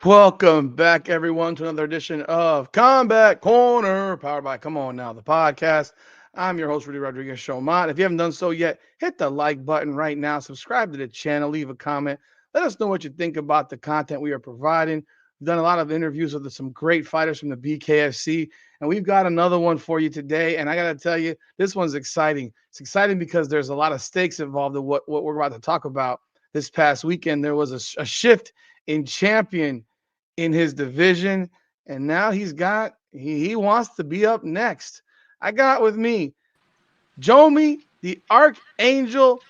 Welcome back, everyone, to another edition of Combat Corner, powered by Come On Now, the podcast. I'm your host, Rudy Rodriguez Showmont. If you haven't done so yet, hit the like button right now, subscribe to the channel, leave a comment. Let us know what you think about the content we are providing. We've done a lot of interviews with some great fighters from the BKFC, and we've got another one for you today. And I got to tell you, this one's exciting. It's exciting because there's a lot of stakes involved in what we're about to talk about. This past weekend, there was a shift in champion in his division, and now he wants to be up next. I got with me Jomi, the Archangel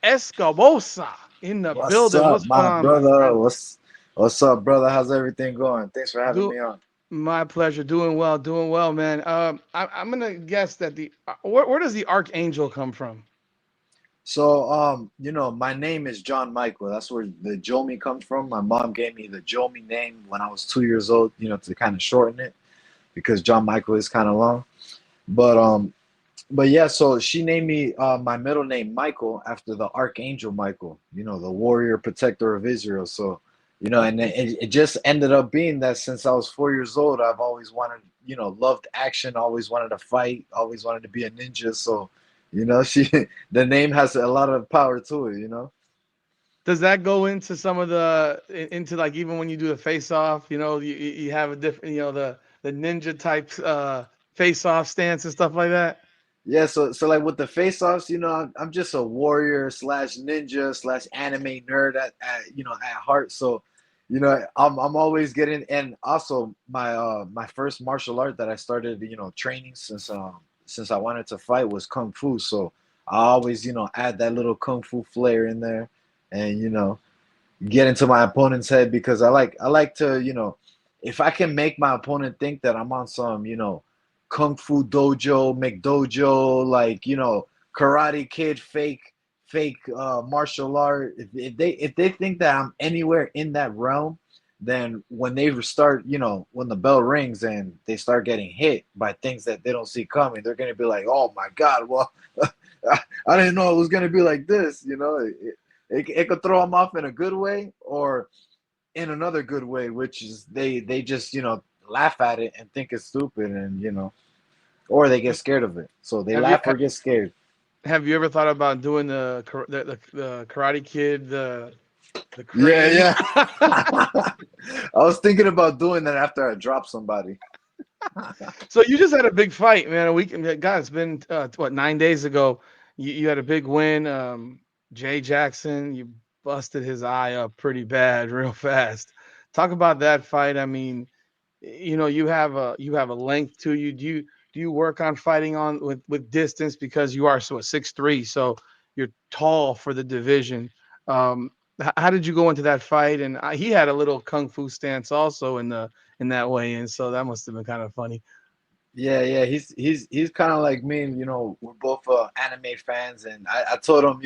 Escoboza in the What's building. up, What's going my on, my brother? friend? What's up, brother? How's everything going? Thanks for having Do me on. My pleasure. Doing well, man. I'm gonna guess that the where does the Archangel come from? My name is John Michael. That's where the Jomi comes from. My mom gave me the Jomi name when I was 2 years old, to kind of shorten it because John Michael is kind of long. But yeah, so she named me my middle name Michael after the Archangel Michael, the warrior protector of Israel. So, and it just ended up being that since I was 4 years old, I've always wanted, loved action, always wanted to fight, always wanted to be a ninja. So, she the name has a lot of power to it. Does that go into some of the into like even when you do a face off, you have a different, the ninja type face off stance and stuff like that? Yeah, so like with the face-offs, I'm just a warrior slash ninja slash anime nerd at heart. So, I'm always getting, and also my first martial art that I started training since I wanted to fight was kung fu. So I always add that little kung fu flair in there, and get into my opponent's head because I like to if I can make my opponent think that I'm on some kung fu dojo McDojo like karate kid fake martial art, if they think that I'm anywhere in that realm, then when they start when the bell rings and they start getting hit by things that they don't see coming, they're going to be like, oh my god, well, I didn't know it was going to be like this. It could throw them off in a good way or in another good way, which is they just laugh at it and think it's stupid, and or they get scared of it. So they Have you laugh or get scared. have you ever thought about doing the Karate Kid, the Yeah, crane? yeah. I was thinking about doing that after I dropped somebody. So you just had a big fight, man. A week, God, it's been what 9 days ago. You had a big win. Jay Jackson, you busted his eye up pretty bad, real fast. Talk about that fight. I mean, you have a length to you. Do you work on fighting on with distance because you are 6'3", so you're tall for the division. How did you go into that fight? And he had a little kung fu stance also in that way, and so that must have been kind of funny. Yeah, yeah, he's kind of like me, and we're both anime fans, and I told him,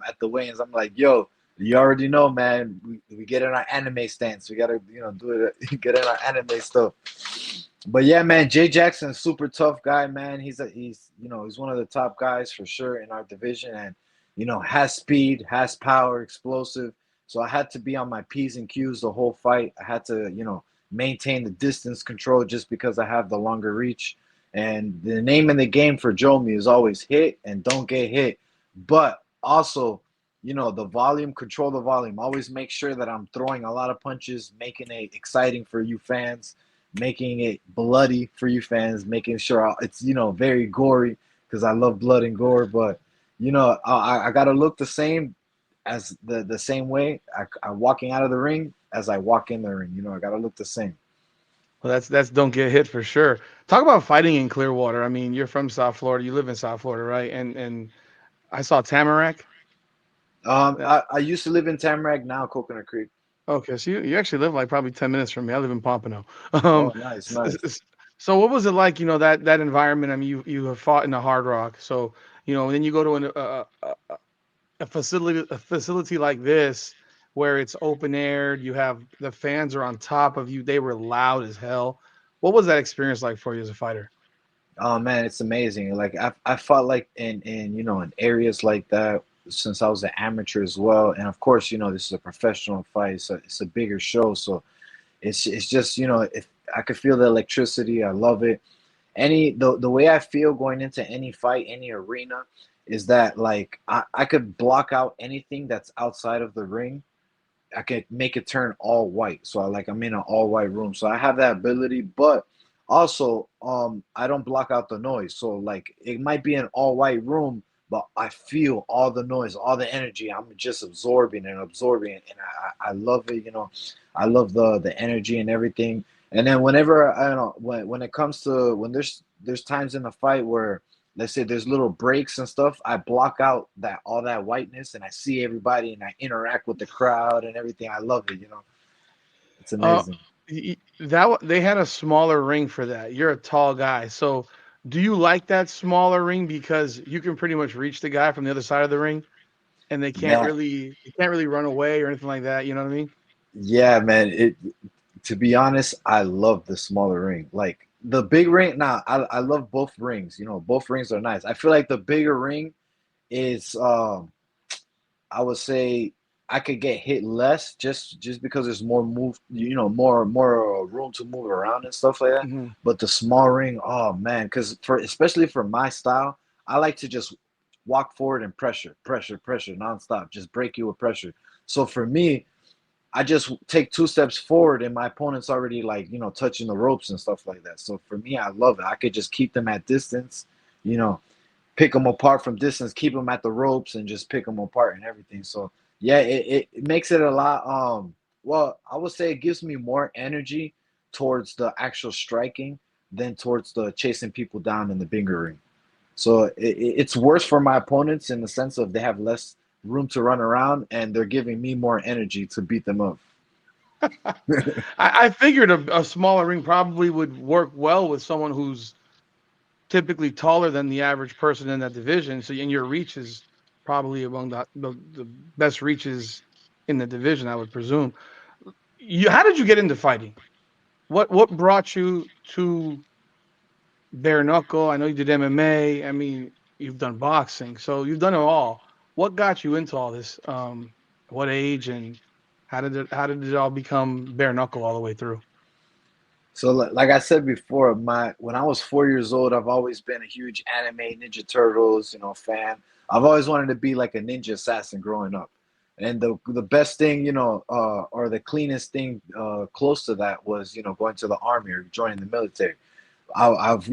at the weigh-ins, I'm like, yo, you already know, man, we get in our anime stance, we gotta, do it, get in our anime stuff. But yeah, man, Jay Jackson's super tough guy, man. He's one of the top guys for sure in our division, and has speed, has power, explosive. So I had to be on my P's and Q's the whole fight. I had to, maintain the distance control just because I have the longer reach. And the name in the game for Jomi is always hit and don't get hit. But also, the volume, control the volume. Always make sure that I'm throwing a lot of punches, making it exciting for you fans, making it bloody for you fans, making sure it's, very gory because I love blood and gore. But, I got to look the same as the same way I walking out of the ring as I walk in the ring. I gotta look the same. Well, that's don't get hit for sure. Talk about fighting in Clearwater. I mean, you're from South Florida. You live in South Florida, right? And I saw Tamarack. Uh, I used to live in Tamarack, now Coconut Creek. Okay, so you actually live like probably 10 minutes from me. I live in Pompano. Oh, Um, nice, s- nice. s- s- so what was it like? That environment. I mean, you have fought in the Hard Rock, so and then you go to a facility like this where it's open aired. You have the fans are on top of you. They were loud as hell. What was that experience like for you as a fighter? Oh man, it's amazing. Like I fought like in areas like that since I was an amateur as well, and of course this is a professional fight. It's a bigger show, so It's just, if I could feel the electricity, I love it. The way I feel going into any fight, any arena, is that like I could block out anything that's outside of the ring. I could make it turn all white. So I'm in an all white room. So I have that ability, but also I don't block out the noise. So like it might be an all white room, but I feel all the noise, all the energy. I'm just absorbing and absorbing it, and I love it. I love the energy and everything. And then whenever I don't know when it comes to when there's times in the fight where, let's say, there's little breaks and stuff, I block out that all that whiteness and I see everybody and I interact with the crowd and everything. I love it. It's Uh, amazing. they had a smaller ring for that. You're a tall guy, so do you like that smaller ring because you can pretty much reach the guy from the other side of the ring, and Yeah, they can't really run away or anything like that. You know what I mean? yeah, man. To be honest, I love the smaller ring. Like the big ring, now I love both rings. Both rings are nice. I feel like the bigger ring is I would say I could get hit less just because there's more move, more room to move around and stuff like that. Hmm. But the small ring, oh man, because especially for my style, I like to just walk forward and pressure, pressure, pressure nonstop, just break you with pressure. So for me, I just take 2 steps forward and my opponent's already like, touching the ropes and stuff like that. So for me, I love it. I could just keep them at distance, you know, pick them apart from distance, keep them at the ropes, and just pick them apart and everything. So yeah, it makes it a lot. Well, I would say it gives me more energy towards the actual striking than towards the chasing people down in the bigger ring. So it's worse for my opponents in the sense of they have less room to run around and they're giving me more energy to beat them up. I figured a smaller ring probably would work well with someone who's typically taller than the average person in that division. So, and your reach is probably among the best reaches in the division, I would presume. How did you get into fighting? What brought you to bare knuckle? I know you did MMA. I mean, you've done boxing, so you've done it all. What got you into all this? What age and how did it all become bare knuckle all the way through? So like I said before, my when I was 4 years old, I've always been a huge anime Ninja Turtles, fan. I've always wanted to be like a ninja assassin growing up. And the best thing, or the cleanest thing close to that was, going to the army or joining the military. I've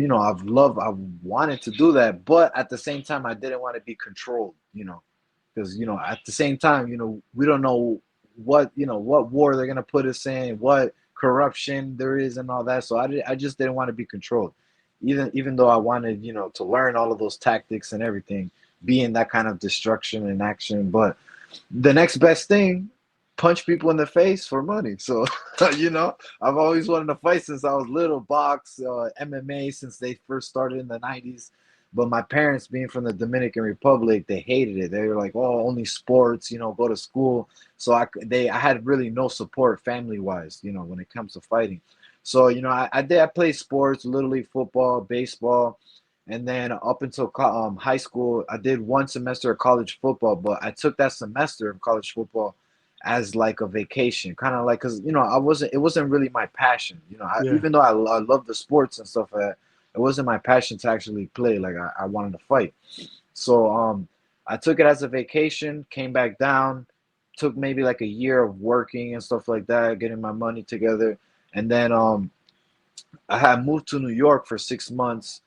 wanted to do that, but at the same time, I didn't want to be controlled, because at the same time, we don't know what war they're gonna put us in, what corruption there is, and all that. So I just didn't want to be controlled, even though I wanted to learn all of those tactics and everything, be in that kind of destruction and action. But the next best thing, punch people in the face for money. So I've always wanted to fight since I was little, box, MMA since they first started in the 90s. But my parents, being from the Dominican Republic, they hated it. They were like, "Oh, only sports, go to school." So I had really no support family wise, when it comes to fighting. So I played sports, little league football, baseball, and then up until high school, I did one semester of college football. But I took that semester of college football as like a vacation, kind of like, because it wasn't really my passion. Yeah. Even though I love the sports and stuff like that, it wasn't my passion to actually play. Like I wanted to fight. So I took it as a vacation, came back down, took maybe like a year of working and stuff like that, getting my money together, and then I had moved to New York for 6 months,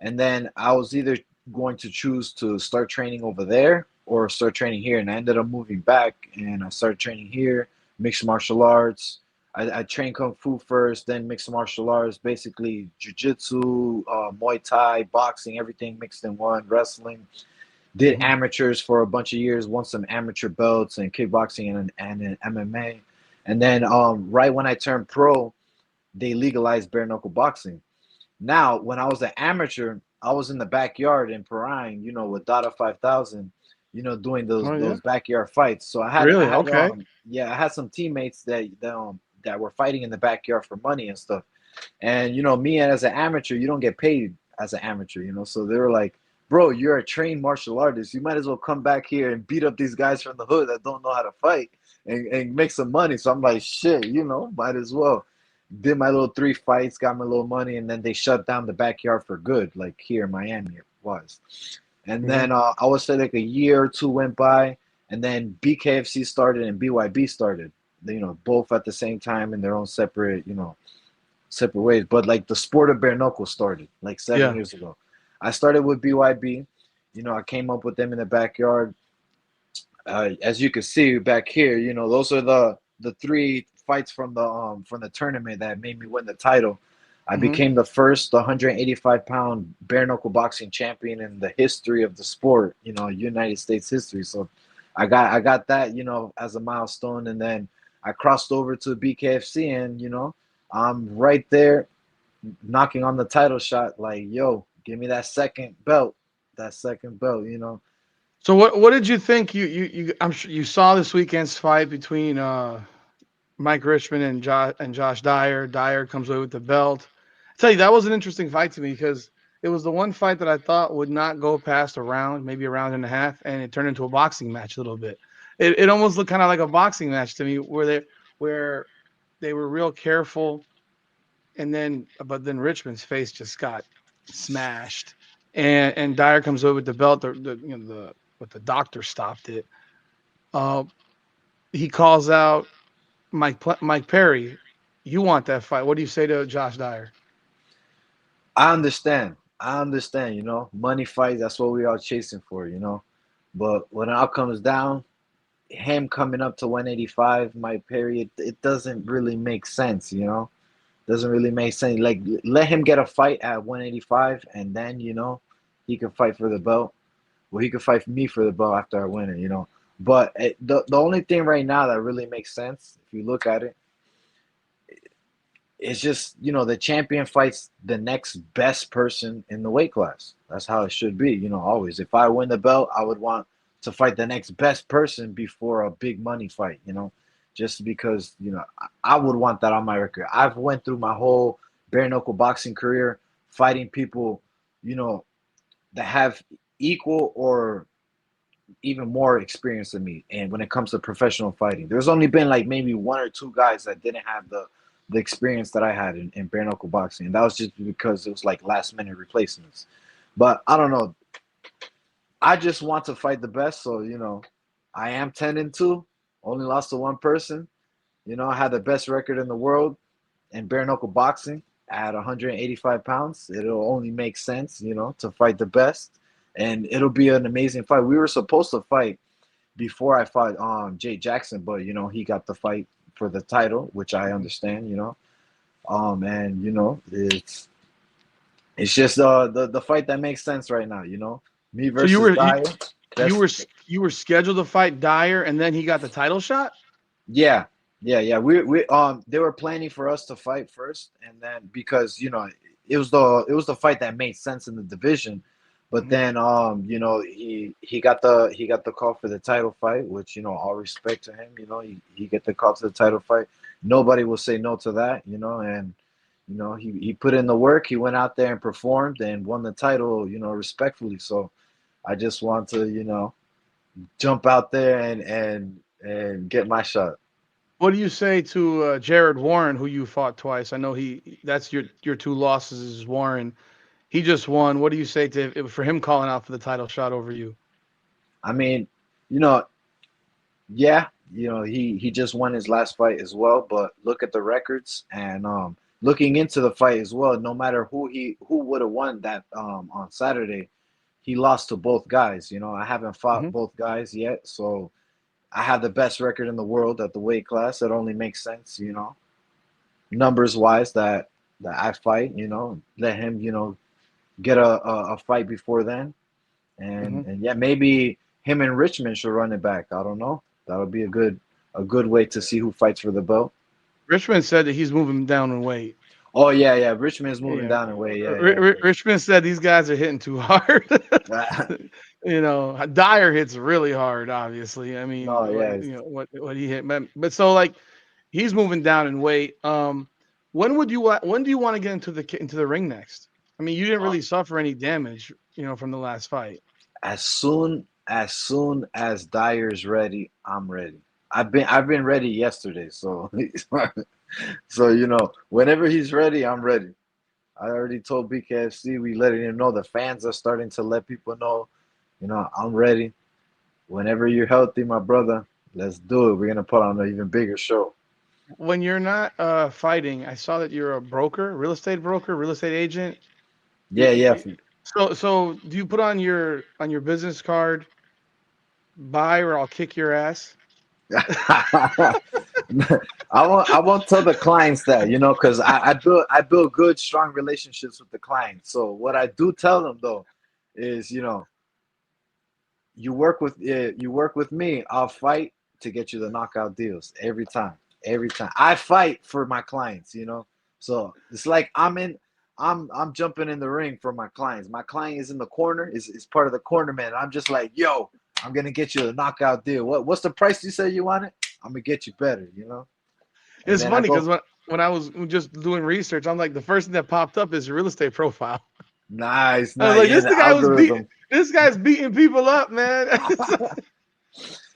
and then I was either going to choose to start training over there or start training here, and I ended up moving back and I started training here, mixed martial arts. I trained kung fu first, then mixed martial arts, basically jujitsu, Muay Thai, boxing, everything mixed in one, wrestling. Did Hmm. amateurs for a bunch of years, won some amateur belts in kickboxing and in MMA. And then right when I turned pro, they legalized bare knuckle boxing. Now, when I was an amateur, I was in the backyard in Perrine, with Dada 5000, doing those Oh yeah. those backyard fights. So I Really? had Okay. yeah, I had some teammates that were fighting in the backyard for money and stuff. And me as an amateur, you don't get paid as an amateur, So they were like, "Bro, you're a trained martial artist. You might as well come back here and beat up these guys from the hood that don't know how to fight." and make some money. So I'm like, shit, might as well. Did my little 3 fights, got my little money, and then they shut down the backyard for good, like here in Miami it was. And Hmm. then I would say like a year or two went by, and then BKFC started and BYB started. Both at the same time in their own separate ways. But like the sport of bare knuckle started like seven Yeah. years ago. I started with BYB. I came up with them in the backyard. As you can see back here, those are the 3 fights from the tournament that made me win the title. I Hmm. became the first 185-pound bare knuckle boxing champion in the history of the sport, United States history. So I got that, as a milestone, and then I crossed over to BKFC, and I'm right there knocking on the title shot, like, yo, give me that second belt. So what did you think? I'm sure you saw this weekend's fight between Mike Richman and Josh Dyer. Dyer comes away with the belt. I tell you, that was an interesting fight to me because it was the one fight that I thought would not go past a round, maybe a round and a half, and it turned into a boxing match a little bit. It almost looked kind of like a boxing match to me, where they were real careful, and then Richmond's face just got smashed, and Dyer comes over with the belt. The but the doctor stopped it. Uh, he calls out Mike Perry. You want that fight? What do you say to Josh Dyer? I understand. I understand, money fights, that's what we are chasing for. But when it all comes down, him coming up to 185, my period, it doesn't really make sense. Doesn't really make sense. Like, let him get a fight at 185, and then, he can fight for the belt. Well, he could fight me for the belt after I win it. But the only thing right now that really makes sense, if you look at it, it's just the champion fights the next best person in the weight class. That's how it should be. Always. If I win the belt, I would want to fight the next best person before a big money fight. Just because I would want that on my record. I've went through my whole bare knuckle boxing career fighting people, you know, that have equal or even more experience than me. And when it comes to professional fighting, there's only been like maybe 1 or 2 guys that didn't have the experience that I had in bare knuckle boxing, and that was just because it was like last minute replacements. But I don't know. I just want to fight the best, so I am 10-2. Only lost to one person. I had the best record in the world in bare knuckle boxing at 185 pounds. It'll only make sense, to fight the best, and it'll be an amazing fight. We were supposed to fight before I fought Jay Jackson, but he got the fight for the title, which I understand. And it's just the fight that makes sense right now. Me So you versus were you, Dyer. you That's were you were scheduled to fight Dyer, and then he got the title shot. Yeah, yeah. We they were planning for us to fight first, and then because it was the fight that made sense in the division, but Hmm. then he got the call for the title fight, which all respect to him. He get the call to the title fight. Nobody will say no to that. And he put in the work. He went out there and performed and won the title. Respectfully. So I just want to jump out there and get my shot. What do you say to Jared Warren, who you fought twice? I know that's your two losses is Warren. He just won. What do you say for him calling out for the title shot over you? I mean, you know, yeah, he just won his last fight as well, but look at the records and looking into the fight as well, no matter who would have won that on Saturday, he lost to both guys. I haven't fought Hmm. both guys yet, so I have the best record in the world at the weight class. It only makes sense, numbers wise that I fight, let him, get a fight before then. Hmm. And yeah, maybe him and Richmond should run it back. I don't know. That would be a good way to see who fights for the belt. Richmond said that he's moving down in weight. Oh yeah, yeah. Richmond's moving Yeah, down the way. Yeah, yeah. Richmond said these guys are hitting too hard. Dyer hits really hard. Obviously, I mean, No, yeah. what he hit, but so like he's moving down in weight. When do you want to get into the ring next? I mean, you didn't Uh, really suffer any damage, from the last fight. as soon as Dyer's ready, I'm ready. I've been ready yesterday, so so whenever he's ready, I'm ready. I already told BKFC, we letting him know, the fans are starting to let people know, I'm ready. Whenever you're healthy, my brother, let's do it. We're gonna put on an even bigger show. When you're not fighting, I saw that you're a broker, real estate agent. Yeah, Y- yeah. y- So do you put on your business card, buy or I'll kick your ass? I won't tell the clients that, because I build good, strong relationships with the clients. So what I do tell them though is, you work with me, I'll fight to get you the knockout deals every time. Every time. I fight for my clients. So it's like I'm jumping in the ring for my clients. My client is in the corner, is part of the corner man. I'm just like, yo, I'm gonna get you a knockout deal. What's the price you say you want it? I'm gonna get you better. And It's then I funny because go, when I was just doing research, I'm like the first thing that popped up is your real estate profile. nice, I was nice. like, Yeah, this the the guy was beating. algorithm. This guy's beating people up, man.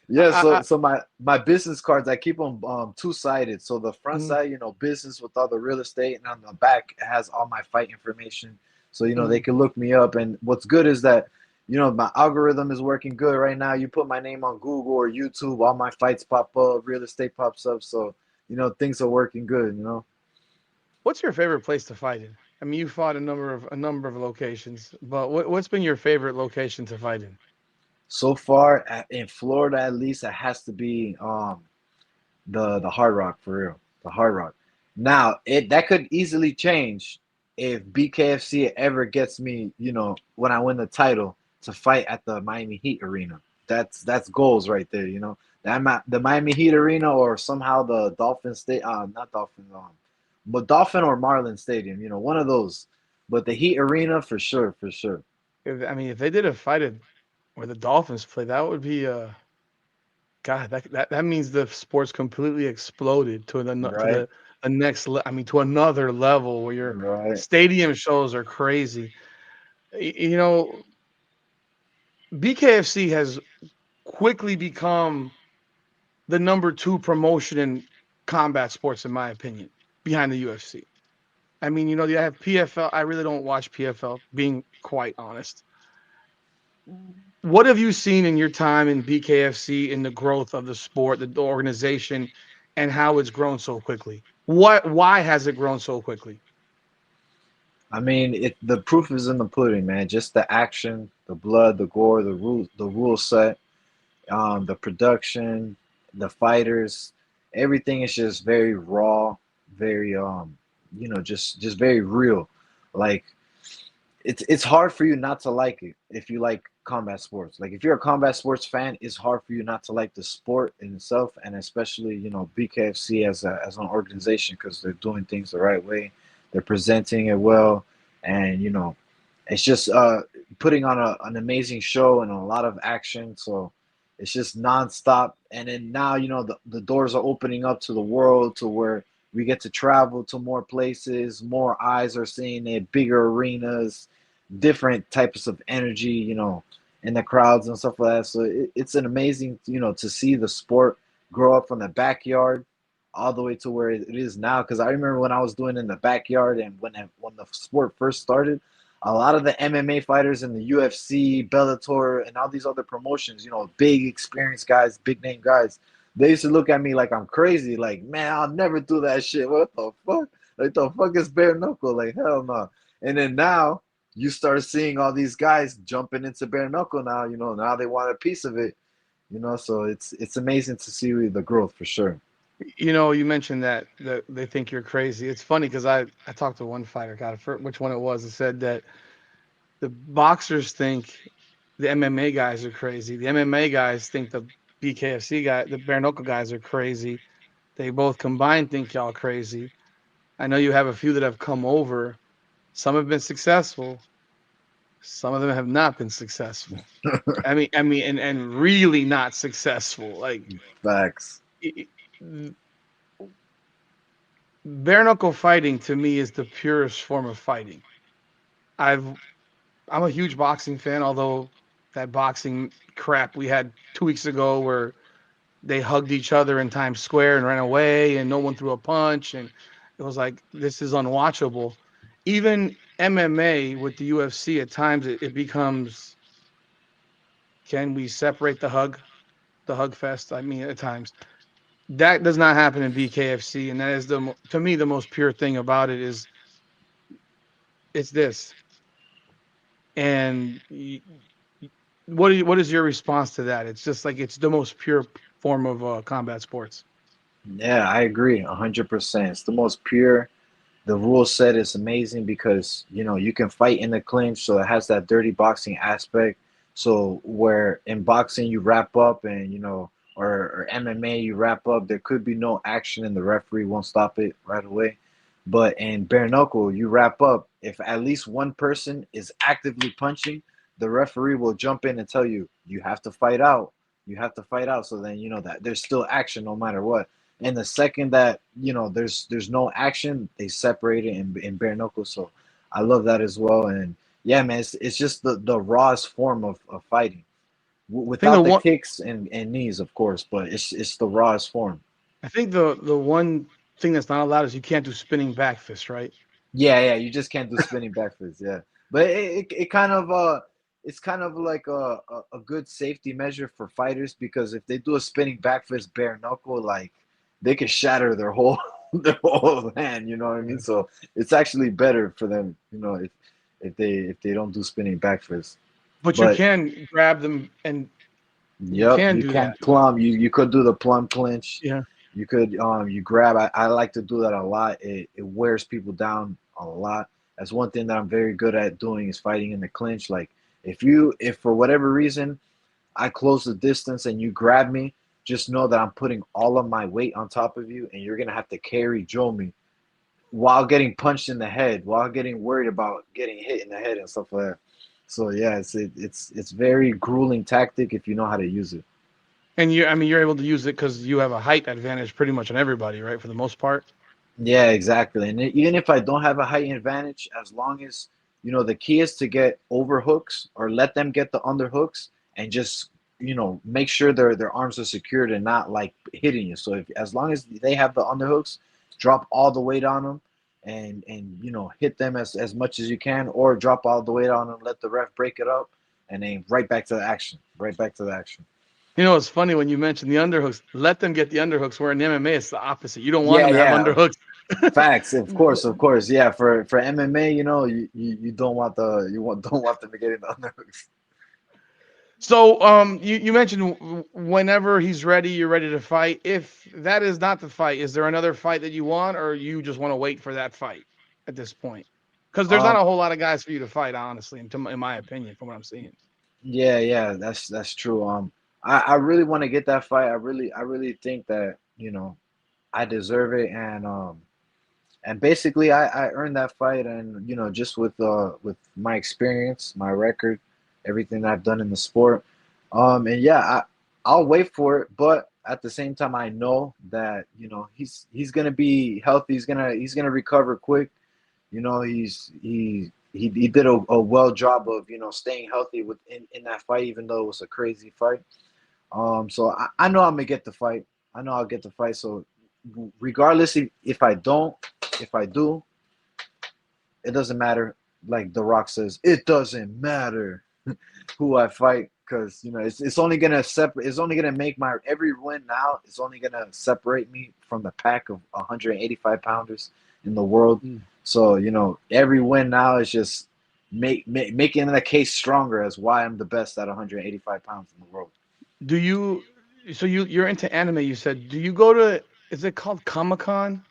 Yeah, so I, so my business cards, I keep them two-sided. So the front mm, side, business with all the real estate, and on the back it has all my fight information. So they mm. can look me up. And what's good is that my algorithm is working good right now. You put my name on Google or YouTube, all my fights pop up, real estate pops up. So things are working good. What's your favorite place to fight in? I mean, you fought a number of locations, but what's been your favorite location to fight in? So far in Florida, at least, it has to be the Hard Rock, for real. The Hard Rock. Now, that could easily change if BKFC ever gets me, when I win the title, to fight at the Miami Heat arena. That's goals right there. The Miami Heat arena, or somehow the Dolphin state, not Dolphin, but Dolphin or Marlin Stadium, one of those. But the Heat arena, for sure, for sure. I mean, if they did a fight where the Dolphins play, that would be God. That means the sports completely exploded to Right, the I mean, to another level where your right. stadium shows are crazy. You know, BKFC has quickly become the number two promotion in combat sports, in my opinion, behind the UFC. I mean, you have PFL. I really don't watch PFL, being quite honest. What have you seen in your time in BKFC in the growth of the sport, the organization, and how it's grown so quickly? Why has it grown so quickly? I mean, the proof is in the pudding, man. Just the action, the blood, the gore, the rule set, the production, the fighters, everything is just very raw, very just very real. Like, it's hard for you not to like it if you like combat sports. Like, if you're a combat sports fan, it's hard for you not to like the sport in itself, and especially BKFC as an organization, because they're doing things the right way, they're presenting it well, and it's just putting on an amazing show and a lot of action. So it's just nonstop. And then now the doors are opening up to the world, to where we get to travel to more places, more eyes are seeing it, bigger arenas, different types of energy, in the crowds and stuff like that. So it's an amazing, to see the sport grow up from the backyard all the way to where it is now. Because I remember when I was doing it in the backyard, and when the sport first started, a lot of the MMA fighters in the UFC, Bellator, and all these other promotions, big experienced guys, big name guys, they used to look at me like I'm crazy. Like, man, I'll never do that shit. What the fuck? Like, the fuck is bare knuckle? Like, hell no. And then now you start seeing all these guys jumping into bare knuckle now. Now they want a piece of it. So it's amazing to see the growth, for sure. You mentioned that they think you're crazy. It's funny because I talked to one fighter, God, I forget which one it was, that said that the boxers think the MMA guys are crazy. The MMA guys think the the bare knuckle guys are crazy. They both combined think y'all crazy. I know you have a few that have come over. Some have been successful. Some of them have not been successful. And really not successful. Like Facts. it, bare knuckle fighting to me is the purest form of fighting. I've I'm a huge boxing fan, although that boxing crap we had 2 weeks ago where they hugged each other in Times Square and ran away, and no one threw a punch, and it was like this is unwatchable. Even MMA with the UFC, at times it becomes, can we separate the hug fest? I mean, at times that does not happen in BKFC, and that is to me the most pure thing about it is it's this. And what is your response to that? It's just like it's the most pure form of combat sports. Yeah, I agree 100%. It's the most pure. The rule set is amazing because you can fight in the clinch, so it has that dirty boxing aspect. So where in boxing you wrap up and or MMA you wrap up, there could be no action and the referee won't stop it right away. But in bare knuckle, you wrap up. If at least one person is actively punching, the referee will jump in and tell you you have to fight out. You have to fight out. So then you know that there's still action no matter what. And the second that there's no action, they separate it in bare knuckles. So I love that as well. And yeah, man, it's just the rawest form of fighting I think the without the one kicks and knees, of course. But it's the rawest form. I think the one thing that's not allowed is you can't do spinning back fist, right? Yeah, yeah, you just can't do spinning backflips. Yeah, but it kind of it's kind of like a good safety measure for fighters because if they do a spinning backflip bare knuckle, like they could shatter their whole their whole hand. You know what I mean? Yeah. So it's actually better for them. If they don't do spinning backflips. But you But can grab them and you yep, can you do can that. plumb. You could do the plumb clinch. Yeah. You could you grab. I like to do that a lot. It wears people down a lot. That's one thing that I'm very good at doing is fighting in the clinch. Like if for whatever reason I close the distance and you grab me, just know that I'm putting all of my weight on top of you and you're gonna have to carry Jomi while getting punched in the head, while getting worried about getting hit in the head and stuff like that. So yeah, it's very grueling tactic if you know how to use it. And I mean, you're able to use it because you have a height advantage pretty much on everybody, right? For the most part. Yeah, exactly. And even if I don't have a height advantage, as long as the key is to get overhooks or let them get the underhooks and just make sure their arms are secured and not like hitting you. So if as long as they have the underhooks, drop all the weight on them and hit them as much as you can, or drop all the weight on them, let the ref break it up, and then right back to the action. Right back to the action. You know, it's funny when you mentioned the underhooks. Let them get the underhooks. Where in MMA, it's the opposite. You don't want Yeah, them to have yeah. underhooks. Facts, of course, yeah. For MMA, you don't want don't want them to get in the underhooks. So, you mentioned whenever he's ready, you're ready to fight. If that is not the fight, is there another fight that you want, or you just want to wait for that fight at this point? Because there's not Um, a whole lot of guys for you to fight, honestly, in my opinion, from what I'm seeing. yeah, yeah, that's true. I really want to get that fight. I really think that I deserve it, and basically I earned that fight, and just with my experience, my record, everything that I've done in the sport, and yeah, I'll wait for it, but at the same time I know that he's gonna be healthy, he's gonna recover quick. He did a well job of staying healthy in that fight, even though it was a crazy fight. So I know I'm gonna get the fight. I know I'll get the fight. So regardless if I don't, if I do, it doesn't matter. Like The Rock says, it doesn't matter who I fight because it's only gonna separate. It's only gonna make my every win now. It's only gonna separate me from the pack of 185 pounders in the world. Mm. So every win now is just making the case stronger as why I'm the best at 185 pounds in the world. Do you? So you're into anime? You said. Do you go to? Is it called Comic Con?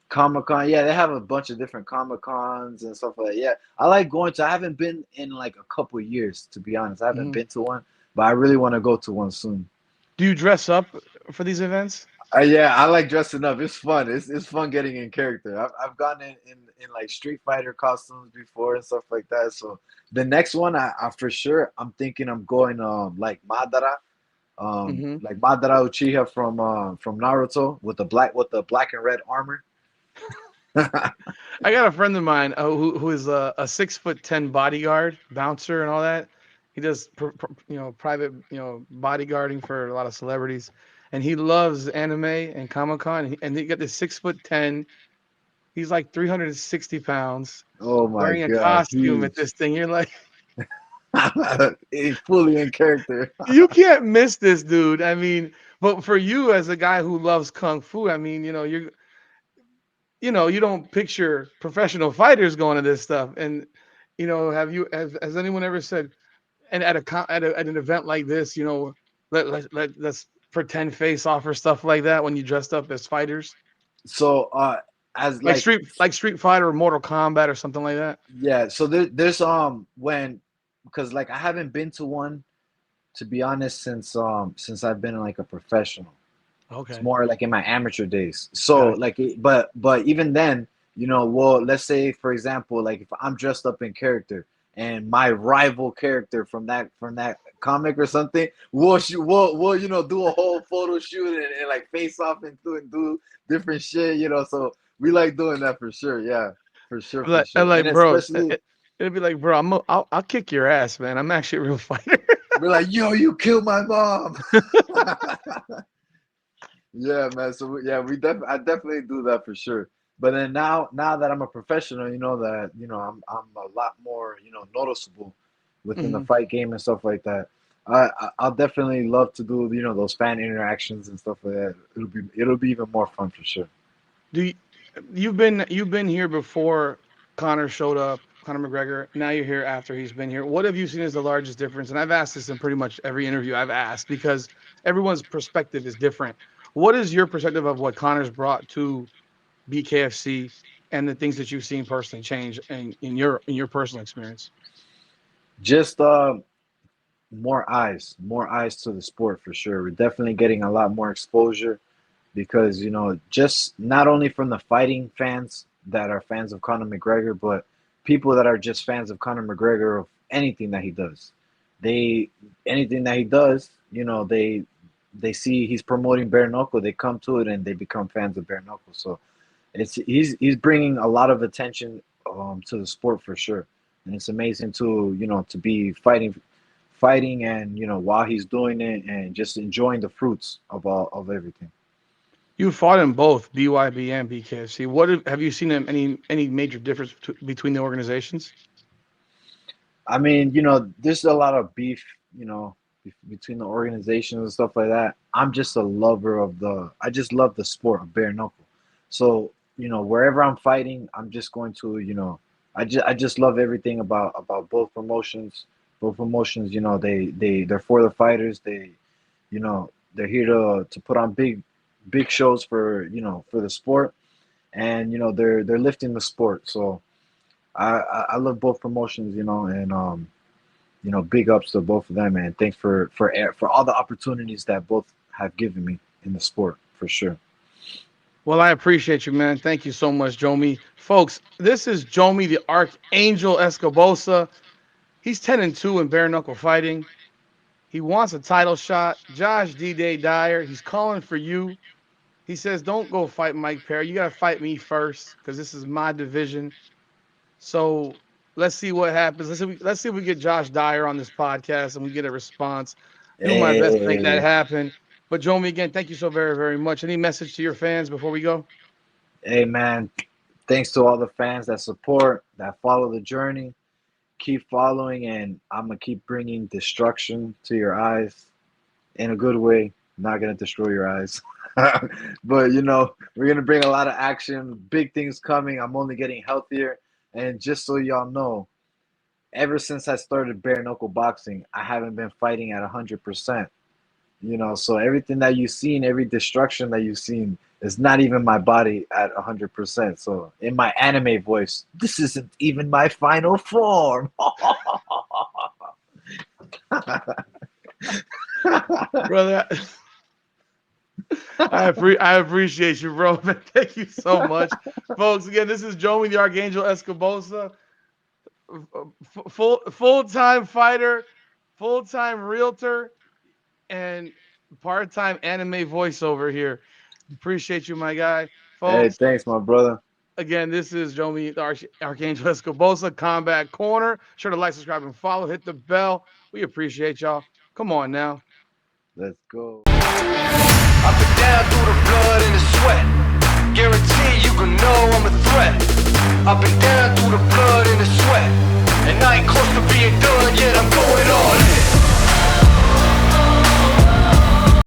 Comic Con, yeah, they have a bunch of different Comic Cons and stuff like that. Yeah, I like going to. I haven't been in like a couple years, to be honest. I haven't Mhm. been to one, but I really want to go to one soon. Do you dress up for these events? Yeah, I like dressing up. It's fun. It's fun getting in character. I've gone in like Street Fighter costumes before and stuff like that. So the next one, I for sure, I'm thinking I'm going like Madara, Hmm. like Madara Uchiha from Naruto with the black and red armor. I got a friend of mine who is a 6'10" bodyguard, bouncer, and all that. He does private bodyguarding for a lot of celebrities. and he loves anime and Comic Con, and he got this 6'10". He's like 360 pounds, Oh my wearing a God, costume at huge. this thing. You're like, Fully in character. you can't miss this dude. I mean, but for you as a guy who loves kung fu, I mean, you don't picture professional fighters going to this stuff. And has anyone ever said, and at an event like this, let's pretend face off or stuff like that when you dressed up as fighters, So as like like Street Fighter or Mortal Kombat or something like that. yeah, so there's when because like I haven't been to one, to be honest, since I've been like a professional. It's Okay, more like in my amateur days. So gotcha. like but even then, well, let's say for example, like if I'm dressed up in character and my rival character from that comic or something, we'll do a whole photo shoot and like face off and do different shit. So we like doing that for sure. Yeah, for sure, for I'm sure. And like, bro, especially it'd be like, bro, I'll kick your ass, man. I'm actually a real fighter. we're like, yo, you killed my mom. Yeah, man. So yeah, I definitely do that for sure. But then now that I'm a professional, I'm a lot more noticeable within the Mhm. fight game and stuff like that. I'll definitely love to do those fan interactions and stuff like that. It'll be even more fun for sure. Do you, you've been here before Connor showed up, Connor McGregor. Now you're here after he's been here. What have you seen as the largest difference? And I've asked this in pretty much every interview I've asked because everyone's perspective is different. What is your perspective of what Connor's brought to BKFC and the things that you've seen personally change in your personal experience? Just more eyes to the sport for sure. We're definitely getting a lot more exposure because just not only from the fighting fans that are fans of Conor McGregor, but people that are just fans of Conor McGregor of anything that he does. They anything that he does, they see he's promoting bare knuckle, they come to it and they become fans of bare knuckle. So he's bringing a lot of attention to the sport for sure, and it's amazing to be fighting and while he's doing it and just enjoying the fruits of everything. You fought in both BYB and BKFC. Have you seen any major difference between the organizations? I mean, there's a lot of beef, between the organizations and stuff like that. I'm just a lover I just love the sport of bare knuckle. So, wherever I'm fighting, I'm just going to, I just love everything about both promotions. Both promotions, they're for the fighters. They're here to put on big shows for the sport, and they're lifting the sport. So I love both promotions, and big ups to both of them, and thanks for all the opportunities that both have given me in the sport for sure. Well, I appreciate you, man. Thank you so much, Jomi. Folks, this is Jomi, the Archangel Escoboza. He's 10-2 in bare knuckle fighting. He wants a title shot. Josh D-Day Dyer, he's calling for you. He says, don't go fight Mike Perry. You got to fight me first because this is my division. So let's see what happens. Let's see if we get Josh Dyer on this podcast and we get a response. Do my best to make that Hey, happen. But Jomi, again, thank you so very, very much. Any message to your fans before we go? hey, man! Thanks to all the fans that support, that follow the journey. Keep following, and I'm gonna keep bringing destruction to your eyes in a good way. I'm not gonna destroy your eyes, but we're gonna bring a lot of action. Big things coming. I'm only getting healthier, and just so y'all know, ever since I started bare knuckle boxing, I haven't been fighting at 100%. So everything that you've seen, every destruction that you've seen, is not even my body at 100%. So in my anime voice, this isn't even my final form. Brother, I appreciate you, bro. Thank you so much. Folks, again, this is Joey the Archangel Escoboza, full-time fighter, full-time realtor, and part-time anime voiceover here. Appreciate you, my guy. Hey, Folks, thanks, my brother. again, this is Jomi, the Archangel Escoboza, Combat Corner. Sure to like, subscribe, and follow. Hit the bell. We appreciate y'all. Come on now. Let's go. down through the blood and the sweat. Guarantee you can know I'm a threat. Up and down through the blood and the sweat. And I ain't close to being done yet, I'm